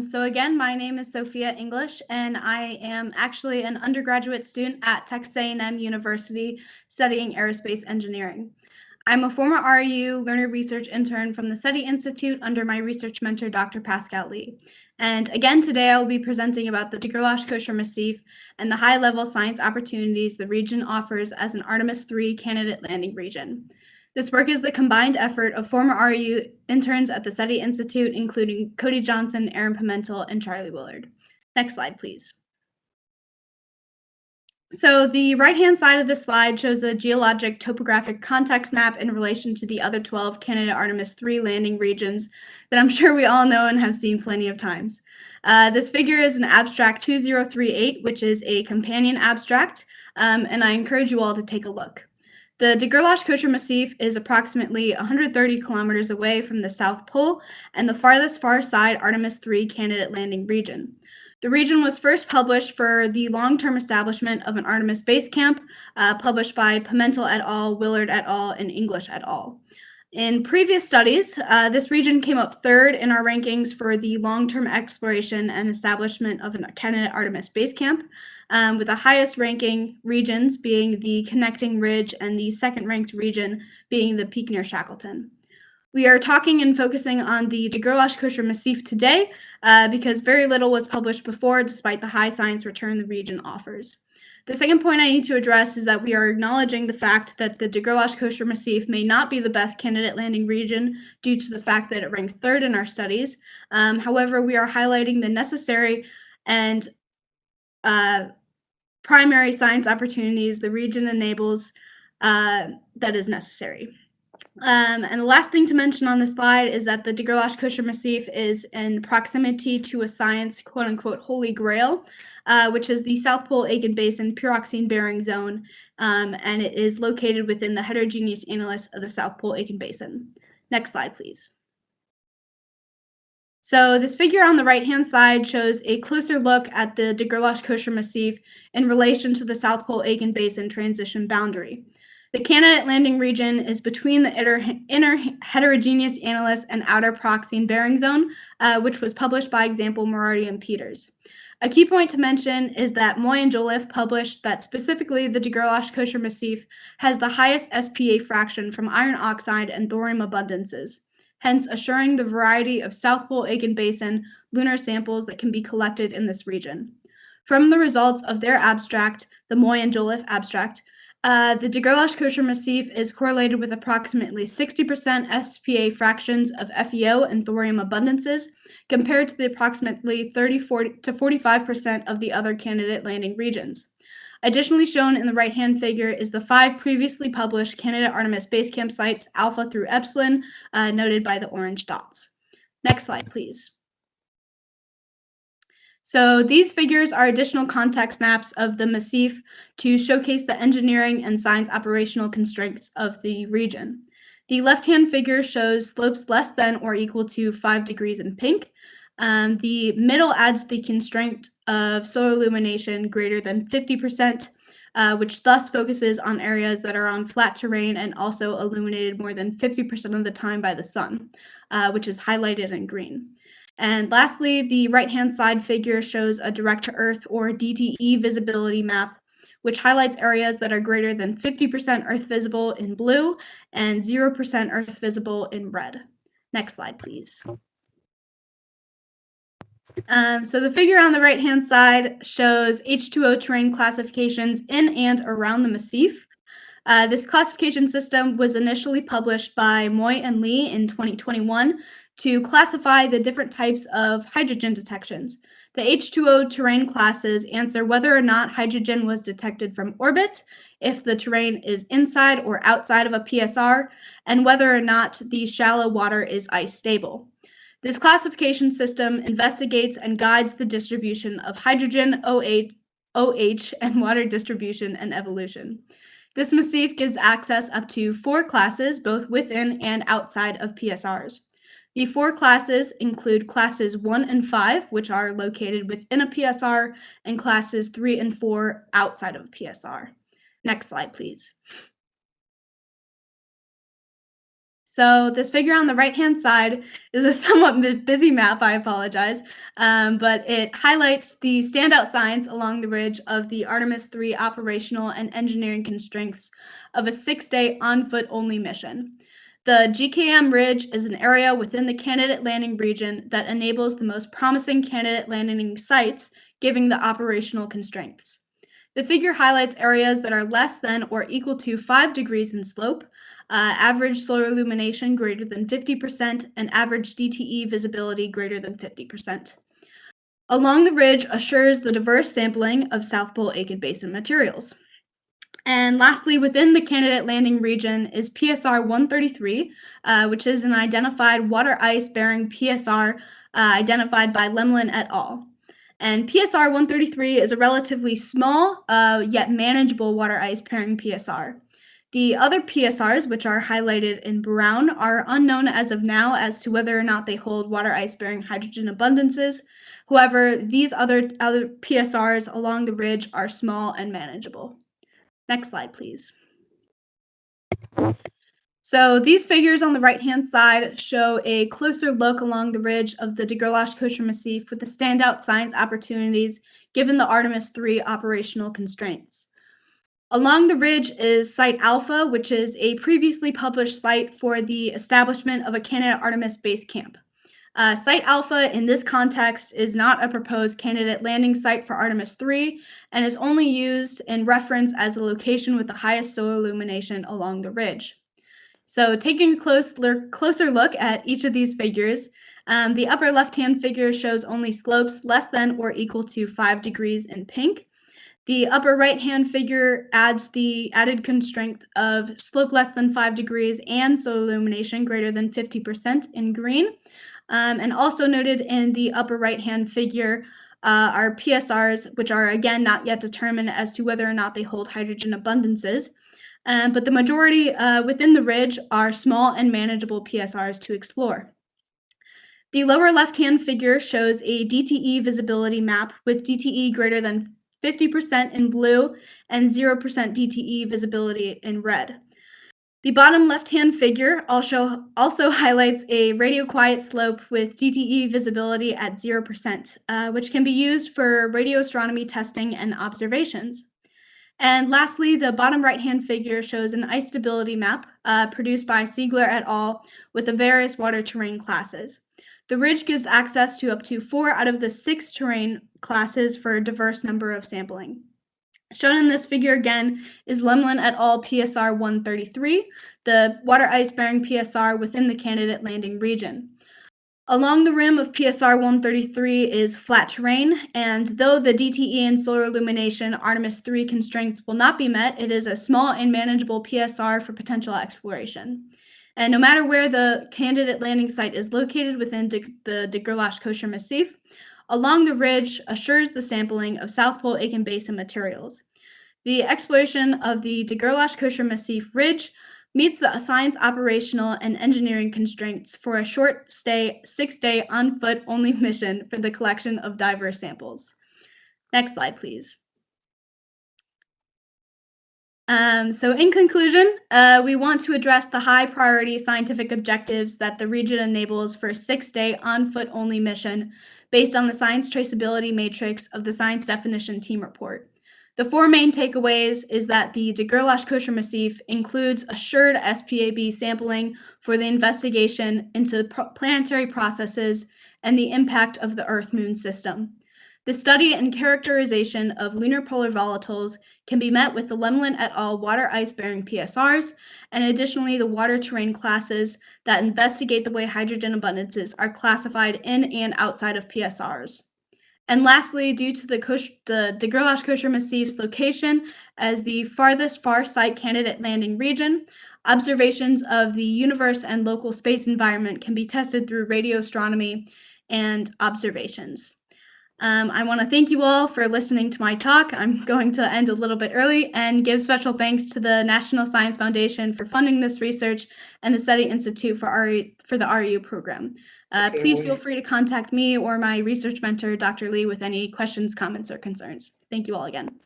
So again, my name is Sophia English, and I am actually an undergraduate student at Texas A&M University studying aerospace engineering. I'm a former RU learner research intern from the SETI Institute under my research mentor, Dr. Pascal Lee. And again, today I will be presenting about the Gerlache-Kocher Massif and the high-level science opportunities the region offers as an Artemis 3 candidate landing region. This work is the combined effort of former RU interns at the SETI Institute, including Cody Johnson, Aaron Pimentel, and Charlie Willard. Next slide, please. So the right-hand side of the slide shows a geologic topographic context map in relation to the other 12 Canada Artemis 3 landing regions that I'm sure we all know and have seen plenty of times. This figure is an abstract 2038, which is a companion abstract, and I encourage you all to take a look. The Gerlache-Kocher Massif is approximately 130 kilometers away from the South Pole and the farthest far side Artemis 3 candidate landing region. The region was first published for the long-term establishment of an Artemis base camp, published by Pimentel et al., Willard et al., and English et al. In previous studies, this region came up third in our rankings for the long-term exploration and establishment of a candidate Artemis base camp, with the highest ranking regions being the Connecting Ridge and the second-ranked region being the peak near Shackleton. We are talking and focusing on the Gerlache-Kocher Massif today because very little was published before, despite the high science return the region offers. The second point I need to address is that we are acknowledging the fact that the Gerlache-Kocher Massif may not be the best candidate landing region due to the fact that it ranked third in our studies. However, we are highlighting the necessary and primary science opportunities the region enables that is necessary. And the last thing to mention on this slide is that the Gerlache-Kocher Massif is in proximity to a science quote-unquote holy grail, which is the South Pole Aitken Basin pyroxene-bearing zone, and it is located within the heterogeneous annulus of the South Pole Aitken Basin. Next slide, please. So this figure on the right-hand side shows a closer look at the Gerlache-Kocher Massif in relation to the South Pole Aitken Basin transition boundary. The candidate landing region is between the inner heterogeneous annulus and outer pyroxene-bearing zone, which was published by example Morarty and Peters. A key point to mention is that Moy and Jolliffe published that specifically the Gerlache-Kocher Massif has the highest SPA fraction from iron oxide and thorium abundances, hence assuring the variety of South Pole Aitken Basin lunar samples that can be collected in this region. From the results of their abstract, the Moy and Jolliffe abstract, the Gerlache-Kocher Massif is correlated with approximately 60% SPA fractions of FeO and thorium abundances, compared to the approximately 30 to 45% of the other candidate landing regions. Additionally shown in the right-hand figure is the 5 previously published candidate Artemis base camp sites, alpha through epsilon, noted by the orange dots. Next slide, please. So these figures are additional context maps of the Massif to showcase the engineering and science operational constraints of the region. The left-hand figure shows slopes less than or equal to 5 degrees in pink. The middle adds the constraint of solar illumination greater than 50%, which thus focuses on areas that are on flat terrain and also illuminated more than 50% of the time by the sun, which is highlighted in green. And lastly, the right-hand side figure shows a direct-to-Earth or DTE visibility map, which highlights areas that are greater than 50% Earth visible in blue and 0% Earth visible in red. Next slide, please. So the figure on the right-hand side shows H2O terrain classifications in and around the Massif. This classification system was initially published by Moy and Lee in 2021 to classify the different types of hydrogen detections. The H2O terrain classes answer whether or not hydrogen was detected from orbit, if the terrain is inside or outside of a PSR, and whether or not the shallow water is ice stable. This classification system investigates and guides the distribution of hydrogen, OH, and water distribution and evolution. This Massif gives access up to 4 classes, both within and outside of PSRs. The 4 classes include classes 1 and 5, which are located within a PSR, and classes 3 and 4 outside of a PSR. Next slide, please. So this figure on the right-hand side is a somewhat busy map, I apologize, but it highlights the standout signs along the ridge of the Artemis 3 operational and engineering constraints of a 6-day on-foot-only mission. The GKM Ridge is an area within the candidate landing region that enables the most promising candidate landing sites, given the operational constraints. The figure highlights areas that are less than or equal to 5 degrees in slope, average solar illumination greater than 50%, and average DTE visibility greater than 50%. Along the ridge assures the diverse sampling of South Pole Aitken Basin materials. And lastly, within the candidate landing region is PSR 133, which is an identified water ice bearing PSR identified by Lemlin et al. And PSR 133 is a relatively small yet manageable water ice bearing PSR. The other PSRs, which are highlighted in brown, are unknown as of now as to whether or not they hold water ice bearing hydrogen abundances. However, these other PSRs along the ridge are small and manageable. Next slide, please. So these figures on the right-hand side show a closer look along the ridge of the Gerlache-Kocher Massif with the standout science opportunities given the Artemis 3 operational constraints. Along the ridge is Site Alpha, which is a previously published site for the establishment of a candidate Artemis base camp. Site Alpha in this context is not a proposed candidate landing site for Artemis 3 and is only used in reference as a location with the highest solar illumination along the ridge. So taking a closer look at each of these figures, the upper left-hand figure shows only slopes less than or equal to 5 degrees in pink. The upper right-hand figure adds the added constraint of slope less than 5 degrees and solar illumination greater than 50% in green. And also noted in the upper right-hand figure are PSRs, which are again not yet determined as to whether or not they hold hydrogen abundances. But the majority within the ridge are small and manageable PSRs to explore. The lower left-hand figure shows a DTE visibility map with DTE greater than 50% in blue and 0% DTE visibility in red. The bottom left-hand figure also highlights a radio quiet slope with DTE visibility at 0%, which can be used for radio astronomy testing and observations. And lastly, the bottom right-hand figure shows an ice stability map produced by Siegler et al. With the various water terrain classes. The ridge gives access to up to 4 out of the 6 terrain classes for a diverse number of sampling. Shown in this figure again is Lemlin et al. PSR 133, the water ice bearing PSR within the candidate landing region. Along the rim of PSR 133 is flat terrain, and though the DTE and solar illumination Artemis 3 constraints will not be met, it is a small and manageable PSR for potential exploration. And no matter where the candidate landing site is located within the Gerlache-Kocher Massif, along the ridge assures the sampling of South Pole Aitken Basin materials. The exploration of the Gerlache-Kocher Massif Ridge meets the science operational and engineering constraints for a short stay, 6-day on-foot only mission for the collection of diverse samples. Next slide, please. So in conclusion, we want to address the high priority scientific objectives that the region enables for a 6-day on-foot only mission based on the science traceability matrix of the Science Definition Team Report. The 4 main takeaways is that the Gerlache-Kocher Massif includes assured SPAB sampling for the investigation into planetary processes and the impact of the Earth-Moon system. The study and characterization of lunar polar volatiles can be met with the Lemlin et al. Water ice bearing PSRs, and additionally the water terrain classes that investigate the way hydrogen abundances are classified in and outside of PSRs. And lastly, due to the Gerlache-Kocher Massif's location as the farthest far site candidate landing region, observations of the universe and local space environment can be tested through radio astronomy and observations. I want to thank you all for listening to my talk. I'm going to end a little bit early and give special thanks to the National Science Foundation for funding this research and the SETI Institute for the RU program. Please feel free to contact me or my research mentor, Dr. Lee, with any questions, comments, or concerns. Thank you all again.